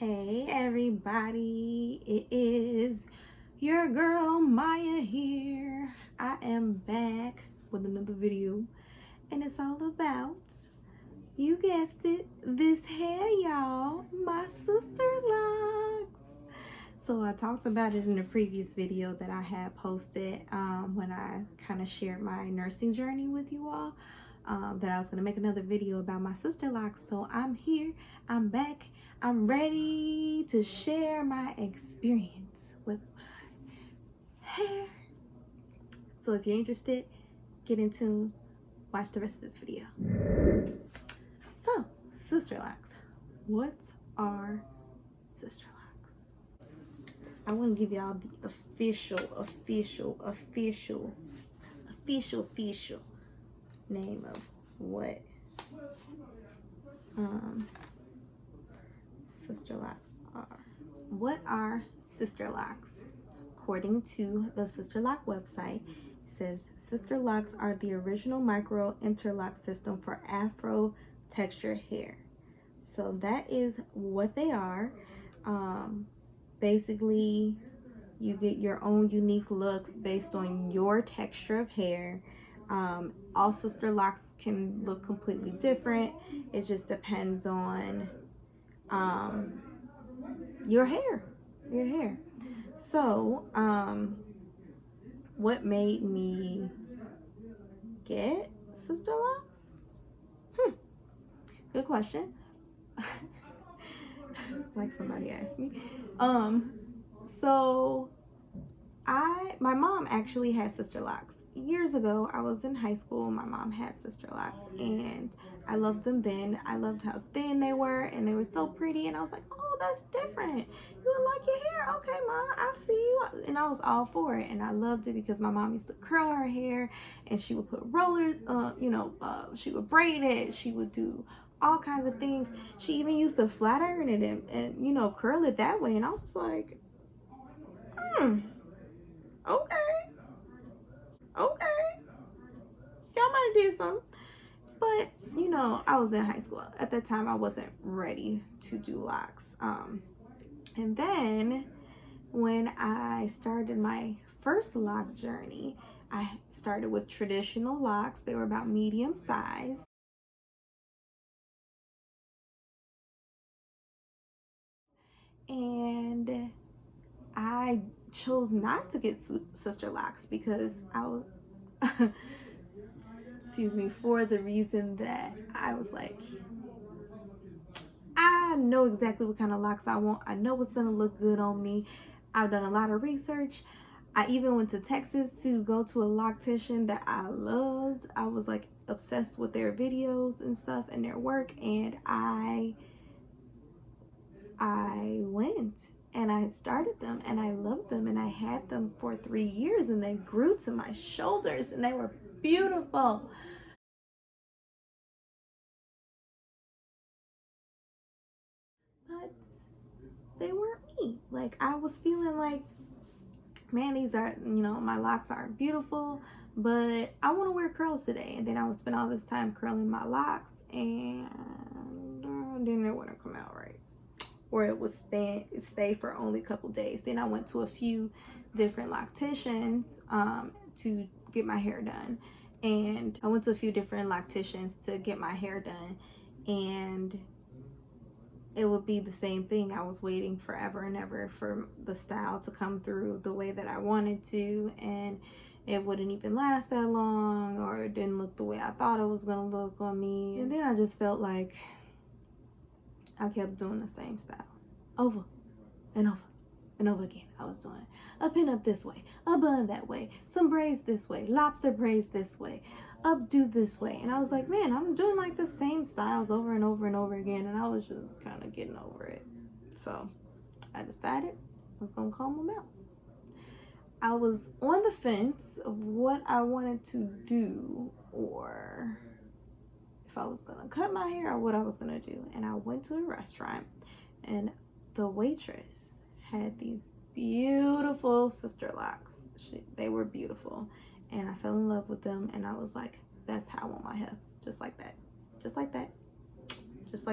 Hey everybody, it is your girl Maya here. I am back with another video, and it's all about, you guessed it, this hair, y'all, my sister locks. So I talked about it in the previous video that I had posted when I kind of shared my nursing journey with you all. That I was gonna make another video about my sister locks. So I'm here, I'm back, I'm ready to share my experience with my hair. So if you're interested, get in tune, watch the rest of this video. So, sister locks. What are sister locks? I want to give y'all the official name of what sister locks are. What are sister locks? According to the Sisterlock website, it says Sisterlocks are the original micro interlock system for Afro texture hair. So that is what they are. Basically, you get your own unique look based on your texture of hair. All sister locks can look completely different. It just depends on your hair. So what made me get sister locks? Good question. Like somebody asked me. So my mom actually had sister locks. Years ago, I was in high school, my mom had sister locks, and I loved them then. I loved how thin they were, and they were so pretty, and I was like, oh, that's different. You would like your hair? Okay, Mom, I see you. And I was all for it, and I loved it because my mom used to curl her hair, and she would put rollers, she would braid it, she would do all kinds of things. She even used to flat iron it and curl it that way, and I was like, okay, y'all might have did something. But I was in high school at that time. I wasn't ready to do locks. And then when I started my first lock journey, I started with traditional locks. They were about medium size. And I chose not to get sister locks because I was excuse me, for the reason that I was like, I know exactly what kind of locks I want. I know what's gonna look good on me. I've done a lot of research. I even went to Texas to go to a loctician that I loved. I was like obsessed with their videos and stuff and their work, and I went and I started them and I loved them, and I had them for 3 years, and they grew to my shoulders and they were beautiful. But they weren't me. Like, I was feeling like, man, these are, my locks are beautiful, but I want to wear curls today. And then I would spend all this time curling my locks, and then it wouldn't come out right, or it would stay for only a couple days. Then I went to a few different locticians to get my hair done, and I went to a few different locticians to get my hair done, and it would be the same thing. I was waiting forever and ever for the style to come through the way that I wanted to, and it wouldn't even last that long, or it didn't look the way I thought it was gonna look on me. And then I just felt like I kept doing the same style over and over and over again. I was doing a pin up this way, a bun that way, some braids this way, lobster braids this way, updo this way. And I was like, man, I'm doing like the same styles over and over and over again, and I was just kind of getting over it. So I decided I was gonna comb them out. I was on the fence of what I wanted to do, or if I was gonna cut my hair, or what I was gonna do. And I went to a restaurant, and the waitress had these beautiful sister locks. They were beautiful, and I fell in love with them, and I was like, that's how I want my hair. Just like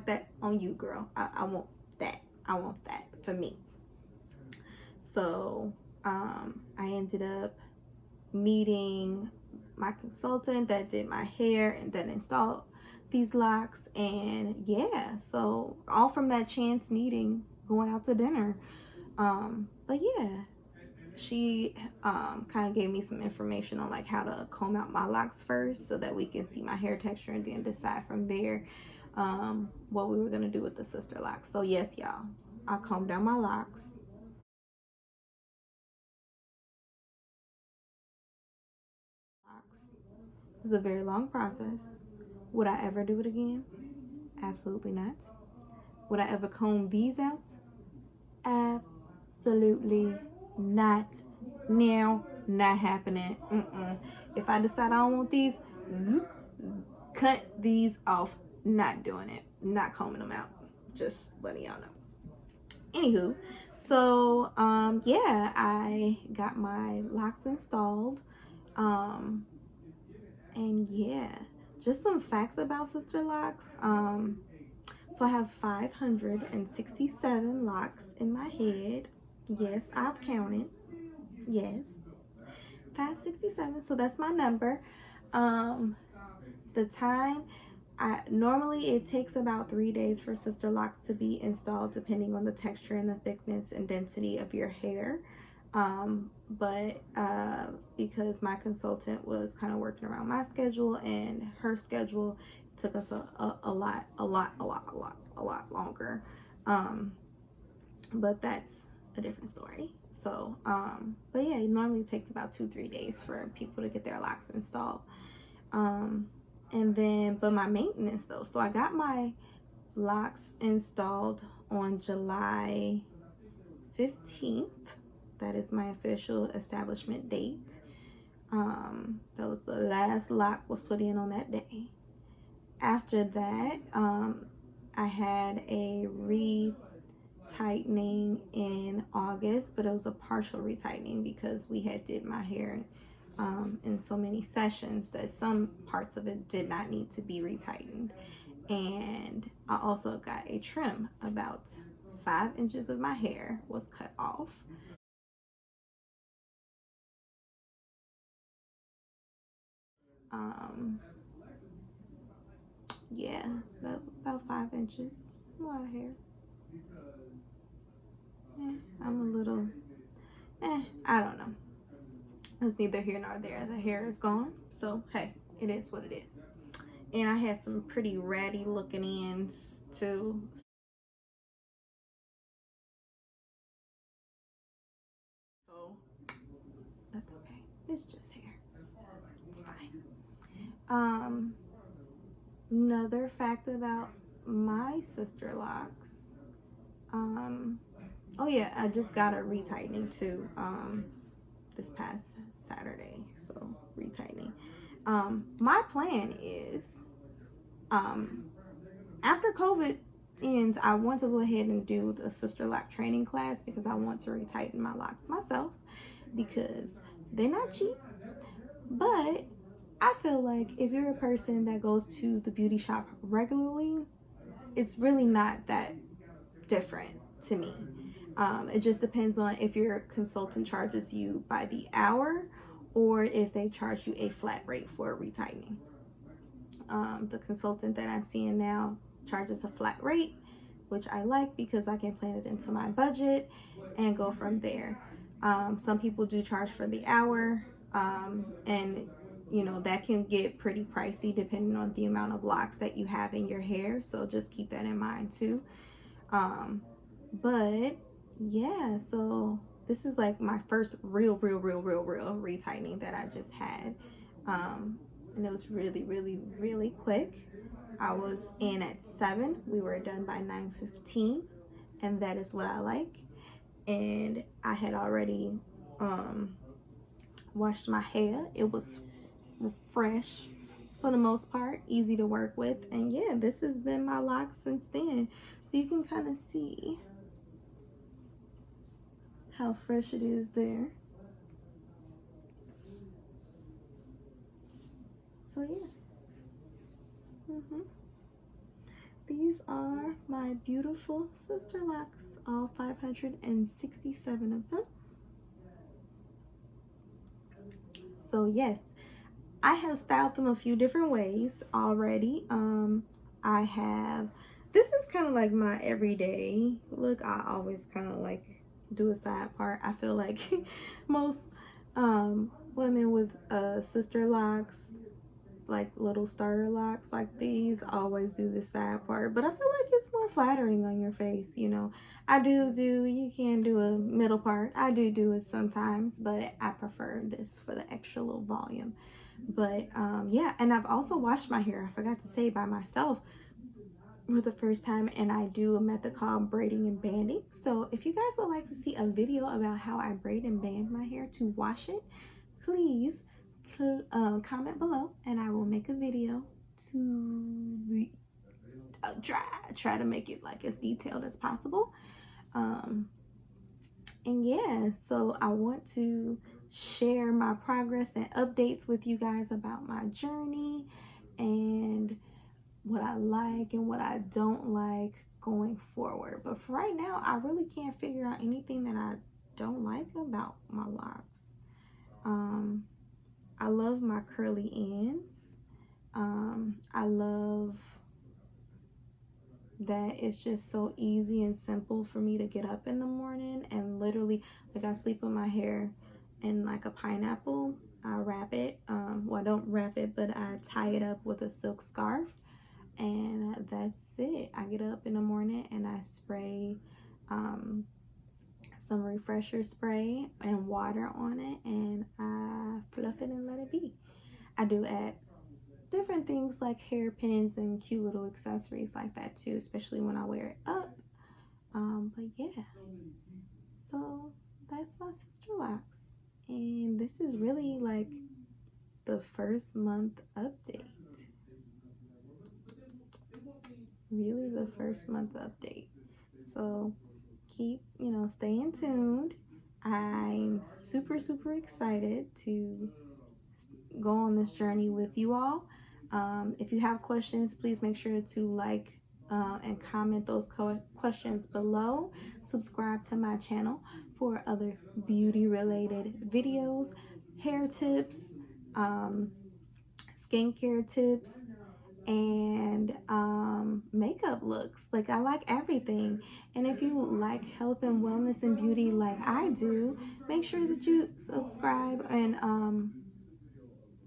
that on you, girl. I want that. I want that for me. So I ended up meeting my consultant that did my hair and then installed these locks. And yeah, so all from that chance meeting, going out to dinner. But yeah, she kind of gave me some information on like how to comb out my locks first so that we can see my hair texture and then decide from there what we were going to do with the Sisterlocks. So yes, y'all, I combed down my locks. It was a very long process. Would I ever do it again? Absolutely not. Would I ever comb these out? Absolutely not. Now, not happening. If I decide I don't want these, cut these off. Not doing it. Not combing them out. Just letting y'all know. Anywho, so yeah, I got my locks installed. And yeah, just some facts about Sisterlocks. So I have 567 locks in my head. Yes, I've counted. Yes, 567. So that's my number. The time, normally it takes about 3 days for Sisterlocks to be installed, depending on the texture and the thickness and density of your hair. But because my consultant was kind of working around my schedule and her schedule, it took us a lot longer. But that's a different story. So but yeah, it normally takes about 2-3 days for people to get their locks installed. And then, but my maintenance though, so I got my locks installed on July 15th. That is my official establishment date. That was the last lock was put in on that day. After that, I had a retightening in August, but it was a partial retightening because we had did my hair in so many sessions that some parts of it did not need to be retightened. And I also got a trim. About 5 inches of my hair was cut off. Yeah, about 5 inches. A lot of hair. I'm a little, I don't know. It's neither here nor there. The hair is gone. So, hey, it is what it is. And I had some pretty ratty looking ends too. So, that's okay. It's just hair. It's fine. Another fact about my Sisterlocks. Oh yeah, I just got a retightening too. This past Saturday. So retightening. My plan is after COVID ends, I want to go ahead and do the Sisterlock training class because I want to retighten my locks myself because they're not cheap. But I feel like if you're a person that goes to the beauty shop regularly, it's really not that different to me. It just depends on if your consultant charges you by the hour or if they charge you a flat rate for retightening. The consultant that I'm seeing now charges a flat rate, which I like because I can plan it into my budget and go from there. Some people do charge for the hour, and you know that can get pretty pricey depending on the amount of locks that you have in your hair, so just keep that in mind too. But yeah, so this is like my first real retightening that I just had. And it was really quick. I was in at 7. We were done by 9:15, and that is what I like. And I had already washed my hair. It was fresh for the most part, easy to work with. And yeah, this has been my locks since then. So you can kind of see how fresh it is there. So yeah. These are my beautiful beautiful sister locks, all 567 of them. So yes, I have styled them a few different ways already. I have, this is kind of like my everyday look. I always kind of like do a side part. I feel like most women with sister locks, like little starter locks like these, always do the side part, but I feel like it's more flattering on your face, you know. You can do a middle part. I do it sometimes, but I prefer this for the extra little volume. But yeah, and I've also washed my hair, I forgot to say, by myself for the first time, and I do a method called braiding and banding. So if you guys would like to see a video about how I braid and band my hair to wash it, please comment below and I will make a video to try to make it like as detailed as possible. And yeah, so I want to share my progress and updates with you guys about my journey and what I like and what I don't like going forward. But for right now, I really can't figure out anything that I don't like about my locks. I love my curly ends. I love that it's just so easy and simple for me to get up in the morning and literally, like, I sleep with my hair in like a pineapple. I wrap it, well, I don't wrap it, but I tie it up with a silk scarf, and that's it. I get up in the morning and I spray some refresher spray and water on it, and I fluff it and let it be. I do add different things like hairpins and cute little accessories like that too, especially when I wear it up. But yeah, so that's my sister locks, and this is really like the first month update. Really, the first month update. So keep, staying tuned. I'm super excited to go on this journey with you all. If you have questions, please make sure to like and comment those questions below. Subscribe to my channel for other beauty related videos, hair tips, skincare tips, and makeup looks. Like, I like everything. And if you like health and wellness and beauty like I do, make sure that you subscribe and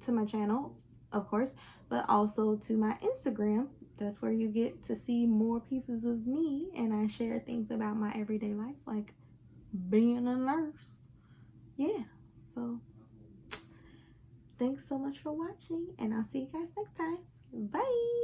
to my channel, of course, but also to my Instagram. That's where you get to see more pieces of me, and I share things about my everyday life, like being a nurse. Yeah, so thanks so much for watching, and I'll see you guys next time. Bye.